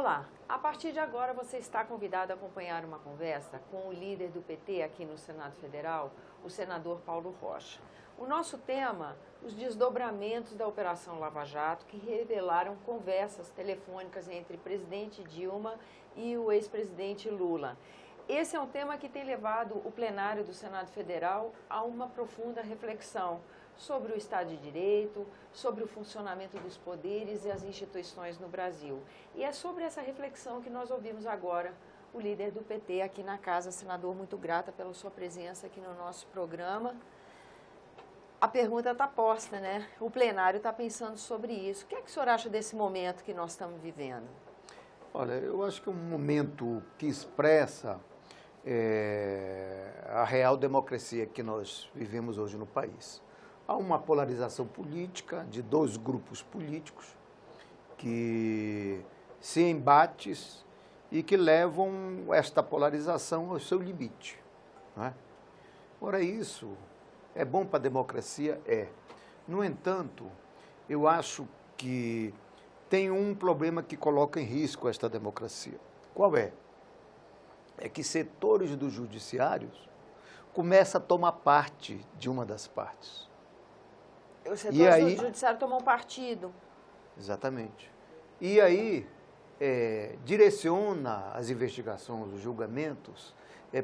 Olá, a partir de agora você está convidado a acompanhar uma conversa com o líder do PT aqui no Senado Federal, o senador Paulo Rocha. O nosso tema, os desdobramentos da Operação Lava Jato, que revelaram conversas telefônicas entre o presidente Dilma e o ex-presidente Lula. Esse é um tema que tem levado o plenário do Senado Federal a uma profunda reflexão sobre o Estado de Direito, sobre o funcionamento dos poderes e as instituições no Brasil. E é sobre essa reflexão que nós ouvimos agora o líder do PT aqui na casa. Senador, muito grata pela sua presença aqui no nosso programa. A pergunta está posta, né? O plenário está pensando sobre isso. O que é que o senhor acha desse momento que nós estamos vivendo? Olha, eu acho que é um momento que expressa a real democracia que nós vivemos hoje no país. Há uma polarização política de dois grupos políticos que se embatem e que levam esta polarização ao seu limite, não é? Ora, isso é bom para a democracia? É. No entanto, eu acho que tem um problema que coloca em risco esta democracia. Qual é? É que setores do judiciário começam a tomar parte de uma das partes. Os setores do judiciário tomam partido. Exatamente. E aí direciona as investigações, os julgamentos,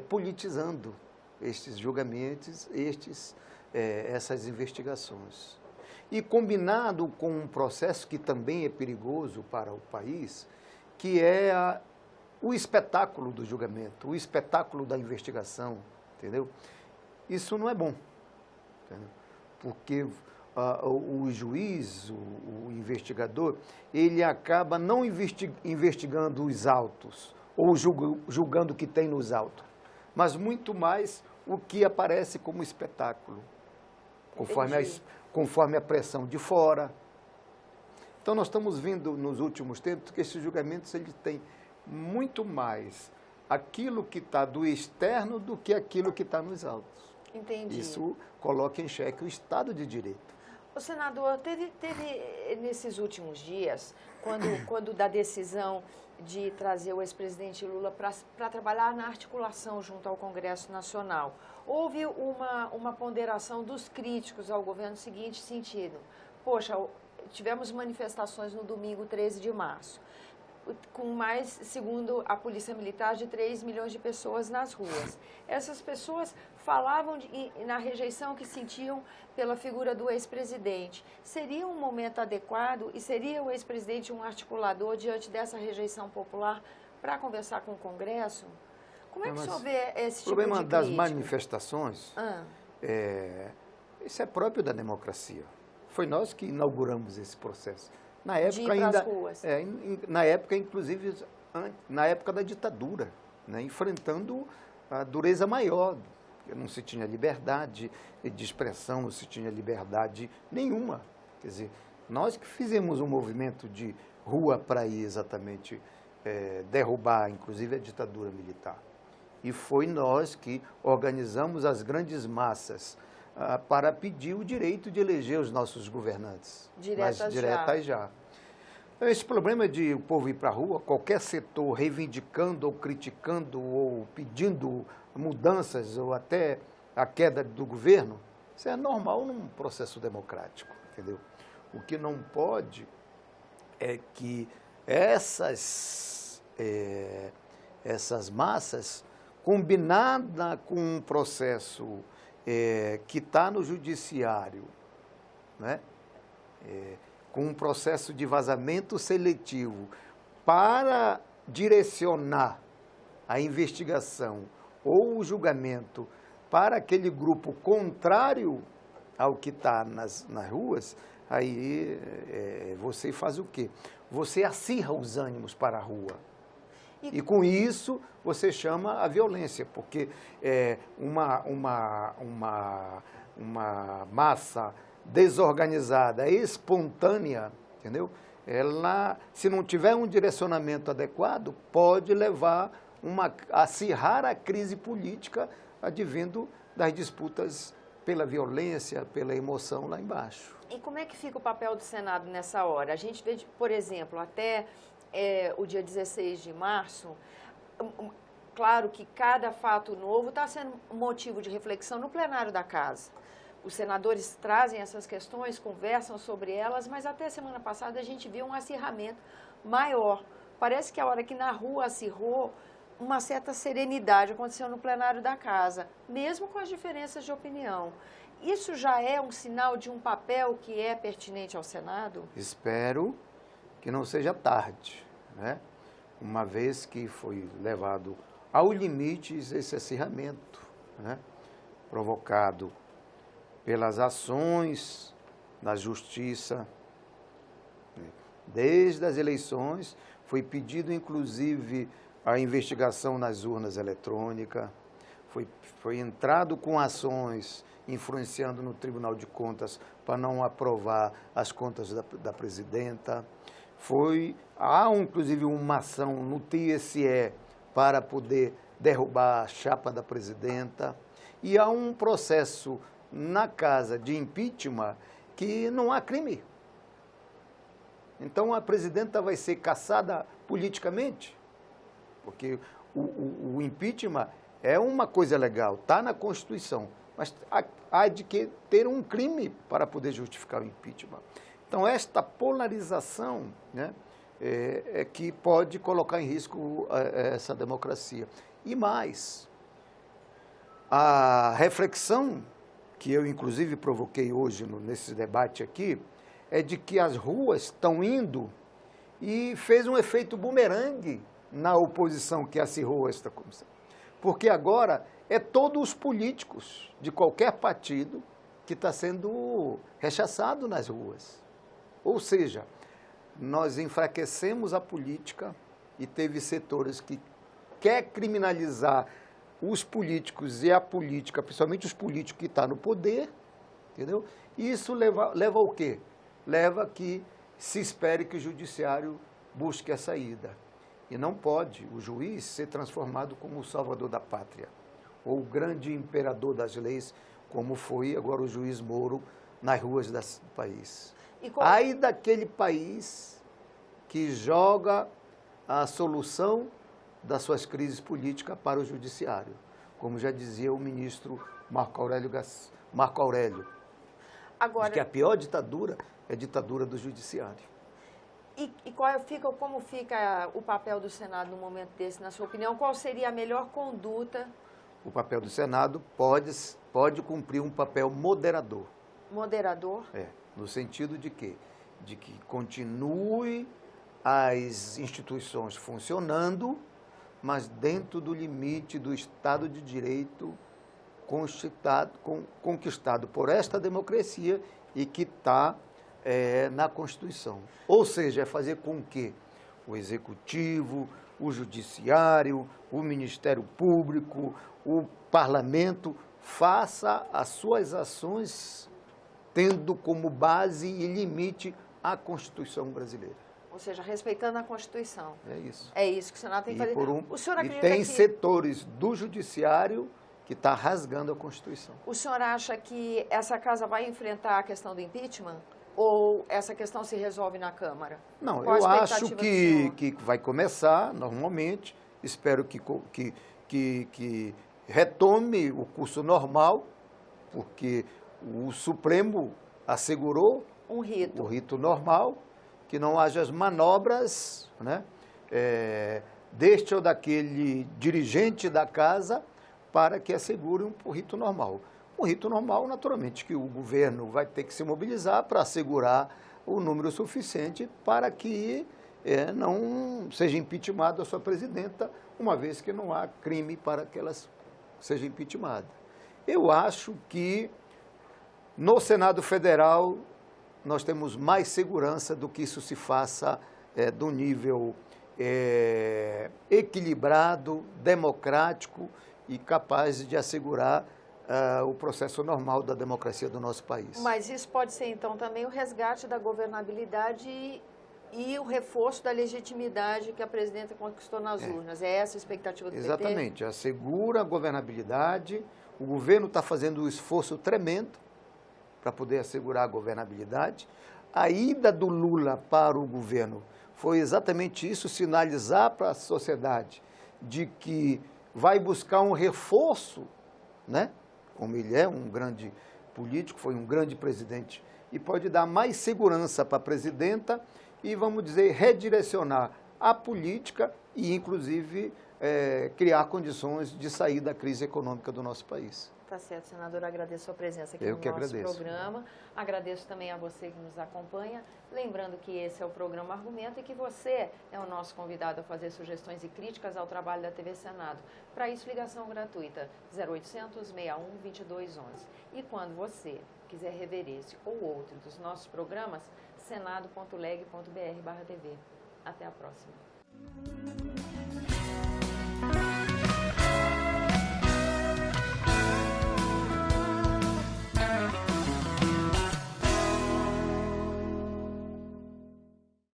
politizando estes julgamentos, essas investigações. E combinado com um processo que também é perigoso para o país, que é o espetáculo do julgamento, o espetáculo da investigação, entendeu? Isso não é bom, entendeu? Porque o juiz, o investigador, ele acaba não investigando os autos, ou julgando o que tem nos autos, mas muito mais o que aparece como espetáculo, conforme a pressão de fora. Então, nós estamos vendo nos últimos tempos que esses julgamentos eles têm muito mais aquilo que está do externo do que aquilo que está nos autos. Entendi. Isso coloca em xeque o Estado de Direito. O senador, teve nesses últimos dias, quando da decisão de trazer o ex-presidente Lula para trabalhar na articulação junto ao Congresso Nacional, houve uma ponderação dos críticos ao governo no seguinte sentido: poxa, tivemos manifestações no domingo 13 de março, com mais, segundo a Polícia Militar, de 3 milhões de pessoas nas ruas. Essas pessoas falavam na rejeição que sentiam pela figura do ex-presidente. Seria um momento adequado e seria o ex-presidente um articulador diante dessa rejeição popular para conversar com o Congresso? Como é que o senhor vê esse tipo de crítica? O problema das manifestações, isso é próprio da democracia. Foi nós que inauguramos esse processo. Na época na época, inclusive, na época da ditadura, né, enfrentando a dureza maior, porque não se tinha liberdade de expressão, não se tinha liberdade nenhuma. Quer dizer, nós que fizemos um movimento de rua para ir exatamente derrubar, inclusive, a ditadura militar. E foi nós que organizamos as grandes massas para pedir o direito de eleger os nossos governantes. Diretas já. Esse problema de o povo ir para a rua, qualquer setor reivindicando ou criticando ou pedindo mudanças ou até a queda do governo, isso é normal num processo democrático, entendeu? O que não pode é que essas massas, combinada com um processo que está no judiciário, né? Com um processo de vazamento seletivo para direcionar a investigação ou o julgamento para aquele grupo contrário ao que está nas ruas, aí você faz o quê? Você acirra os ânimos para a rua. E com isso você chama a violência, porque uma massa desorganizada, espontânea, entendeu? Ela, se não tiver um direcionamento adequado, pode levar a acirrar a crise política advindo das disputas pela violência, pela emoção lá embaixo. E como é que fica o papel do Senado nessa hora? A gente vê, por exemplo, até o dia 16 de março, claro que cada fato novo está sendo motivo de reflexão no plenário da Casa. Os senadores trazem essas questões, conversam sobre elas, mas até semana passada a gente viu um acirramento maior. Parece que a hora que na rua acirrou, uma certa serenidade aconteceu no plenário da Casa, mesmo com as diferenças de opinião. Isso já é um sinal de um papel que é pertinente ao Senado? Espero que não seja tarde, né? Uma vez que foi levado ao limite esse acirramento, né? Provocado pelas ações da Justiça. Desde as eleições, foi pedido, inclusive, a investigação nas urnas eletrônicas, foi entrado com ações influenciando no Tribunal de Contas para não aprovar as contas da presidenta. Há, inclusive, uma ação no TSE para poder derrubar a chapa da presidenta. E há um processo na Casa de impeachment que não há crime. Então, a presidenta vai ser caçada politicamente, porque o impeachment é uma coisa legal, está na Constituição, mas há de que ter um crime para poder justificar o impeachment. Então, esta polarização, né, é que pode colocar em risco essa democracia. E mais, a reflexão que eu, inclusive, provoquei hoje nesse debate aqui, é de que as ruas estão indo e fez um efeito bumerangue na oposição que acirrou esta comissão. Porque agora é todos os políticos de qualquer partido que está sendo rechaçado nas ruas. Ou seja, nós enfraquecemos a política e teve setores que quer criminalizar os políticos e a política, principalmente os políticos que estão no poder, entendeu? E isso leva ao quê? Leva que se espere que o judiciário busque a saída. E não pode o juiz ser transformado como o salvador da pátria, ou o grande imperador das leis, como foi agora o juiz Moro nas ruas do país. Ai daquele país que joga a solução das suas crises políticas para o judiciário, como já dizia o ministro Marco Aurélio. Agora, que a pior ditadura é a ditadura do judiciário. Como fica o papel do Senado no momento desse, na sua opinião? Qual seria a melhor conduta? O papel do Senado pode cumprir um papel moderador. Moderador? No sentido de quê? De que continue as instituições funcionando, mas dentro do limite do Estado de Direito conquistado por esta democracia e que está na Constituição. Ou seja, é fazer com que o Executivo, o Judiciário, o Ministério Público, o Parlamento faça as suas ações tendo como base e limite a Constituição brasileira. Ou seja, respeitando a Constituição. É isso. É isso que o Senado tem que fazer. O senhor acredita tem setores do Judiciário que está rasgando a Constituição. O senhor acha que essa casa vai enfrentar a questão do impeachment? Ou essa questão se resolve na Câmara? Não, eu acho que vai começar normalmente. Espero que retome o curso normal, porque o Supremo assegurou o rito normal, que não haja as manobras, né, deste ou daquele dirigente da casa para que assegure um rito normal. Um rito normal, naturalmente, que o governo vai ter que se mobilizar para assegurar o número suficiente para que não seja impeachmentada a sua presidenta, uma vez que não há crime para que ela seja impeachmentada. Eu acho que no Senado Federal nós temos mais segurança do que isso se faça do nível equilibrado, democrático e capaz de assegurar o processo normal da democracia do nosso país. Mas isso pode ser, então, também o resgate da governabilidade e o reforço da legitimidade que a presidenta conquistou nas urnas. É essa a expectativa do PT? Exatamente. Assegura a governabilidade. O governo está fazendo um esforço tremendo para poder assegurar a governabilidade. A ida do Lula para o governo foi exatamente isso, sinalizar para a sociedade de que vai buscar um reforço, né? Como ele é um grande político, foi um grande presidente, e pode dar mais segurança para a presidenta e, vamos dizer, redirecionar a política e, inclusive, criar condições de sair da crise econômica do nosso país. Tá certo, senador. Agradeço a presença aqui no nosso programa. Agradeço também a você que nos acompanha. Lembrando que esse é o programa Argumento e que você é o nosso convidado a fazer sugestões e críticas ao trabalho da TV Senado. Para isso, ligação gratuita 0800 61 2211. E quando você quiser rever esse ou outro dos nossos programas, senado.leg.br/tv. Até a próxima.